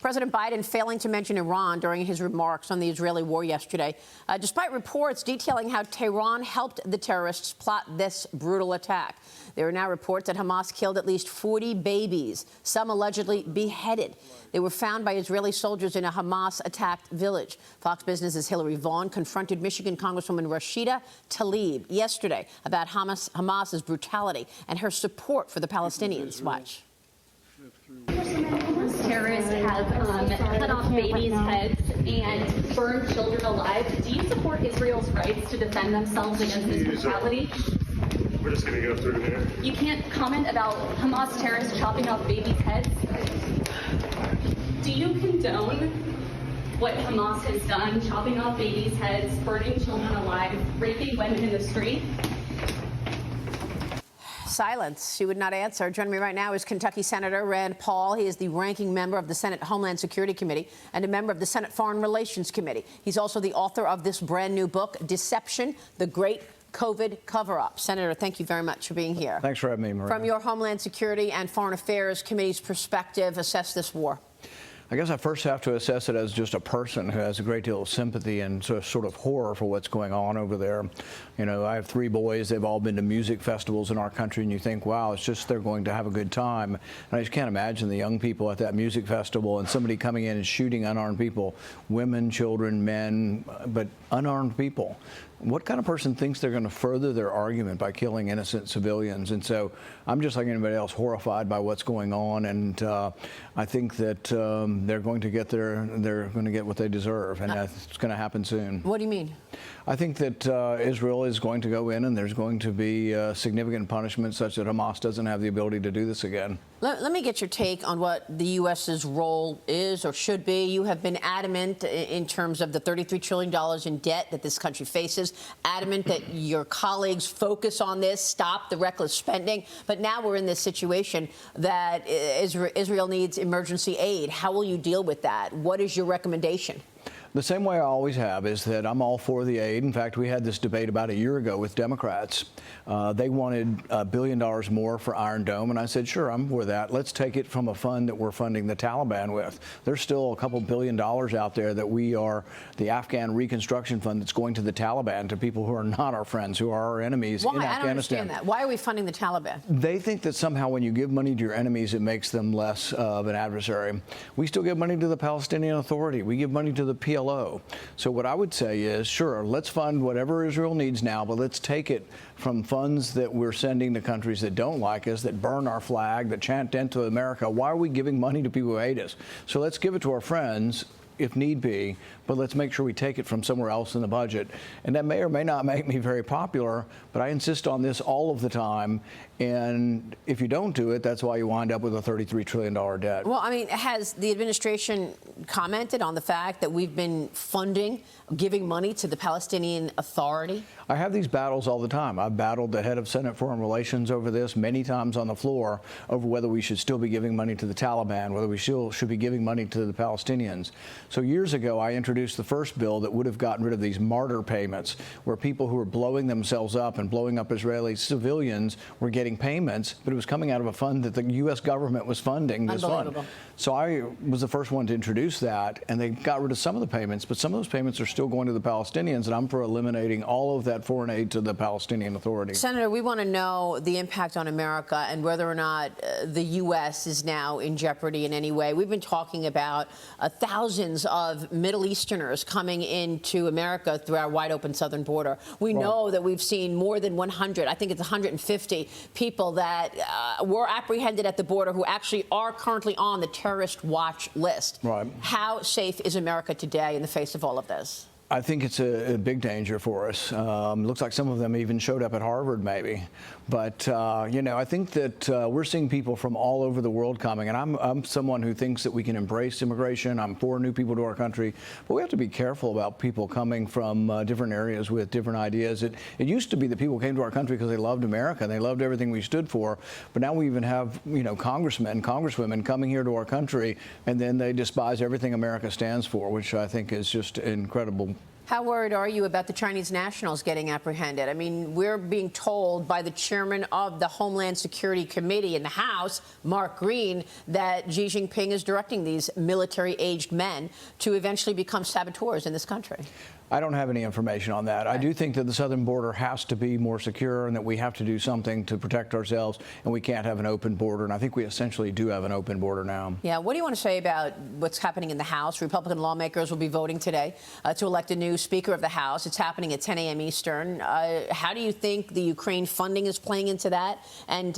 President Biden failing to mention Iran during his remarks on the Israeli war yesterday, despite reports detailing how Tehran helped the terrorists plot this brutal attack. There are now reports that Hamas killed at least 40 babies, some allegedly beheaded. They were found by Israeli soldiers in a Hamas-attacked village. Fox Business's Hillary Vaughn confronted Michigan Congresswoman Rashida Tlaib yesterday about Hamas's brutality and her support for the Palestinians. Watch. Terrorists have cut off babies' heads and burned children alive. Do you support Israel's rights to defend themselves against this brutality? We're just going to go through here. You can't comment about Hamas terrorists chopping off babies' heads? Do you condone what Hamas has done, chopping off babies' heads, burning children alive, raping women in the street? Silence. She would not answer. Joining me right now is Kentucky Senator Rand Paul. He is the ranking member of the Senate Homeland Security Committee and a member of the Senate Foreign Relations Committee. He's also the author of this brand new book, Deception, the Great COVID Cover-Up. Senator, thank you very much for being here. Thanks for having me, Maria. From your Homeland Security and Foreign Affairs Committee's perspective, assess this war. I guess I first have to assess it as just a person who has a great deal of sympathy and sort of horror for what's going on over there. You know, I have 3 boys. They've all been to music festivals in our country, and you think, wow, it's just they're going to have a good time. And I just can't imagine the young people at that music festival and somebody coming in and shooting unarmed people, women, children, men, but unarmed people. What kind of person thinks they're going to further their argument by killing innocent civilians? And so I'm just like anybody else horrified by what's going on, and I think that they're going to get what they deserve, and it's going to happen soon. What do you mean? I think that Israel is going to go in, and there's going to be significant punishment such that Hamas doesn't have the ability to do this again. Let me get your take on what the U.S.'s role is or should be. You have been adamant in terms of the $33 trillion in debt that this country faces, adamant that your colleagues focus on this, stop the reckless spending. But now we're in this situation that Israel needs emergency aid. How will you deal with that? What is your recommendation? The same way I always have is that I'm all for the aid. In fact, we had this debate about a year ago with Democrats. They wanted $1 billion more for Iron Dome, and I said, sure, I'm for that. Let's take it from a fund that we're funding the Taliban with. There's still a couple $1 billion out there that we are the Afghan Reconstruction Fund that's going to the Taliban, to people who are not our friends, who are our enemies in Afghanistan. I don't understand that. Why are we funding the Taliban? They think that somehow when you give money to your enemies, it makes them less of an adversary. We still give money to the Palestinian Authority. We give money to the PLO. So what I would say is, sure, let's fund whatever Israel needs now, but let's take it from funds that we're sending to countries that don't like us, that burn our flag, that chant "Death to America." Why are we giving money to people who hate us? So let's give it to our friends if need be, but let's make sure we take it from somewhere else in the budget. And that may or may not make me very popular, but I insist on this all of the time. And if you don't do it, that's why you wind up with a $33 trillion debt. Well, I mean, has the administration commented on the fact that we've been funding, giving money to the Palestinian Authority? I have these battles all the time. I've battled the head of Senate Foreign Relations over this many times on the floor, over whether we should still be giving money to the Taliban, whether we still should be giving money to the Palestinians. So years ago, I introduced the first bill that would have gotten rid of these martyr payments, where people who were blowing themselves up and blowing up Israeli civilians were getting payments, but it was coming out of a fund that the U.S. government was funding this fund. So I was the first one to introduce that, and they got rid of some of the payments, but some of those payments are still going to the Palestinians, and I'm for eliminating all of that foreign aid to the Palestinian Authority. Senator, we want to know the impact on America and whether or not the U.S. is now in jeopardy in any way. We've been talking about thousands of Middle Easterners coming into America through our wide open southern border. We know that we've seen more than 100, I think it's 150 people that were apprehended at the border who actually are currently on the terrorist watch list. Right. How safe is America today in the face of all of this? I think it's a big danger for us. Looks like some of them even showed up at Harvard, maybe. But, you know, I think that we're seeing people from all over the world coming. And I'm someone who thinks that we can embrace immigration. I'm for new people to our country. But we have to be careful about people coming from different areas with different ideas. It used to be that people came to our country because they loved America and they loved everything we stood for. But now we even have, you know, congressmen, congresswomen coming here to our country, and then they despise everything America stands for, which I think is just incredible. How worried are you about the Chinese nationals getting apprehended? I mean, we're being told by the chairman of the Homeland Security Committee in the House, Mark Green, that Xi Jinping is directing these military-aged men to eventually become saboteurs in this country. I don't have any information on that. I do think that the southern border has to be more secure and that we have to do something to protect ourselves, and we can't have an open border. And I think we essentially do have an open border now. Yeah. What do you want to say about what's happening in the House? Republican lawmakers will be voting today to elect a new Speaker of the House. It's happening at 10 a.m. Eastern. How do you think the Ukraine funding is playing into that? And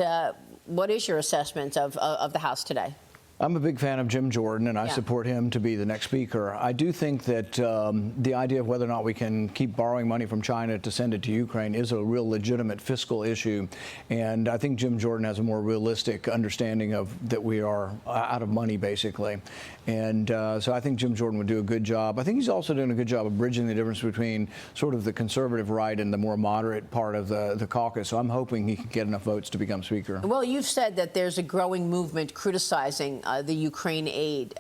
what is your assessment of the House today? I'm a big fan of Jim Jordan, and I support him to be the next speaker. I do think that the idea of whether or not we can keep borrowing money from China to send it to Ukraine is a real legitimate fiscal issue. And I think Jim Jordan has a more realistic understanding of that we are out of money, basically. And so I think Jim Jordan would do a good job. I think he's also doing a good job of bridging the difference between sort of the conservative right and the more moderate part of the caucus. So I'm hoping he can get enough votes to become speaker. Well, you've said that there's a growing movement criticizing the Ukraine aid.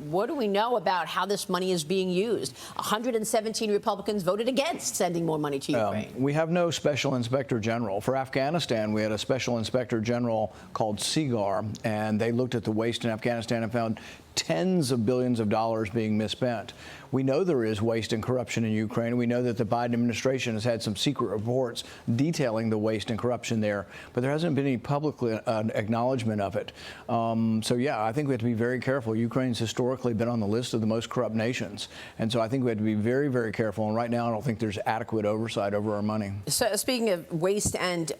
What do we know about how this money is being used? 117 Republicans voted against sending more money to Ukraine. We have no special inspector general. For Afghanistan, we had a special inspector general called Segar, and they looked at the waste in Afghanistan and found tens of billions of dollars being misspent. We know there is waste and corruption in Ukraine. We know that the Biden administration has had some secret reports detailing the waste and corruption there, but there hasn't been any public acknowledgement of it. So, yeah, I think we have to be very careful. Ukraine's historically been on the list of the most corrupt nations, and so I think we have to be very, very careful. And right now, I don't think there's adequate oversight over our money. So, speaking of waste and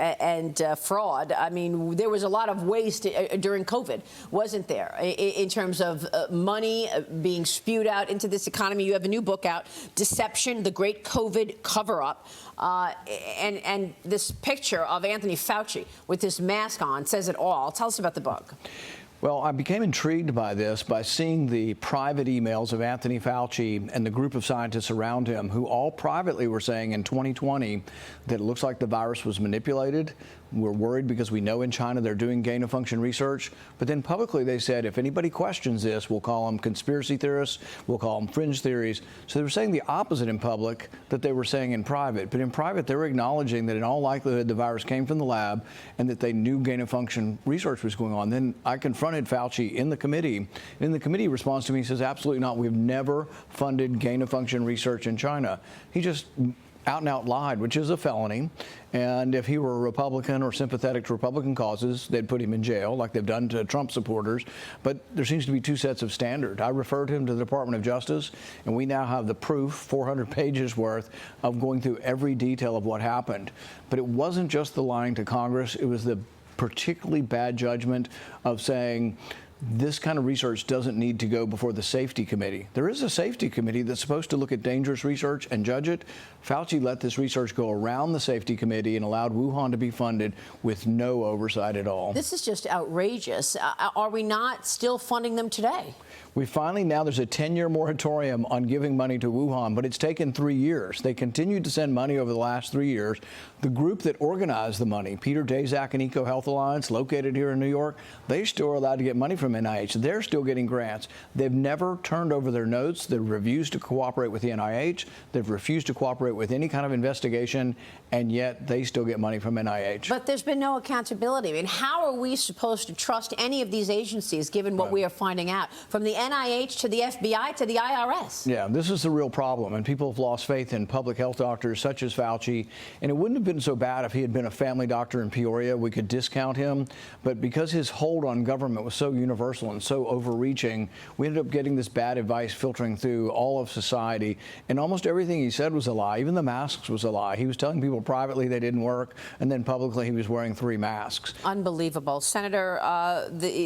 fraud, I mean, there was a lot of waste during COVID, wasn't there, in terms of money being spewed out into this economy? You have a new book out, Deception, the Great COVID Cover-Up. And this picture of Anthony Fauci with his mask on says it all. Tell us about the book. Well, I became intrigued by this by seeing the private emails of Anthony Fauci and the group of scientists around him who all privately were saying in 2020 that it looks like the virus was manipulated. We're worried because we know in China they're doing gain-of-function research. But then publicly they said, if anybody questions this, we'll call them conspiracy theorists, we'll call them fringe theories. So they were saying the opposite in public that they were saying in private. But in private, they were acknowledging that in all likelihood the virus came from the lab and that they knew gain-of-function research was going on. Then I confronted Fauci in the committee. And the committee responds to me, he says, absolutely not. We've never funded gain-of-function research in China. He just out and out lied, which is a felony. And if he were a Republican or sympathetic to Republican causes, they'd put him in jail like they've done to Trump supporters. But there seems to be two sets of standard. I referred him to the Department of Justice, and we now have the proof, 400 pages worth, of going through every detail of what happened. But it wasn't just the lying to Congress. It was the particularly bad judgment of saying, this kind of research doesn't need to go before the safety committee. There is a safety committee that's supposed to look at dangerous research and judge it. Fauci let this research go around the safety committee and allowed Wuhan to be funded with no oversight at all. This is just outrageous. Are we not still funding them today? We finally, now there's a 10-year moratorium on giving money to Wuhan, but it's taken 3 years. They continued to send money over the last 3 years. The group that organized the money, Peter Daszak and EcoHealth Alliance, located here in New York, they still are allowed to get money from NIH. They're still getting grants. They've never turned over their notes. They've refused to cooperate with the NIH. They've refused to cooperate with any kind of investigation, and yet they still get money from NIH. But there's been no accountability. I mean, how are we supposed to trust any of these agencies, given what we are finding out, from the NIH to the FBI to the IRS? Yeah, this is the real problem, and people have lost faith in public health doctors such as Fauci. And it wouldn't have been so bad if he had been a family doctor in Peoria. We could discount him. But because his hold on government was so universal and so overreaching, we ended up getting this bad advice filtering through all of society. And almost everything he said was a lie. Even the masks was a lie. He was telling people privately they didn't work, and then publicly he was wearing 3 masks. Unbelievable. Senator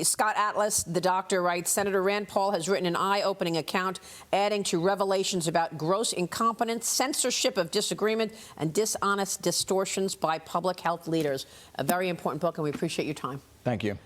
Scott Atlas, the doctor, writes, Senator Rand Paul has written an eye-opening account, adding to revelations about gross incompetence, censorship of disagreement, and dishonest distortions by public health leaders. A very important book, and we appreciate your time. Thank you.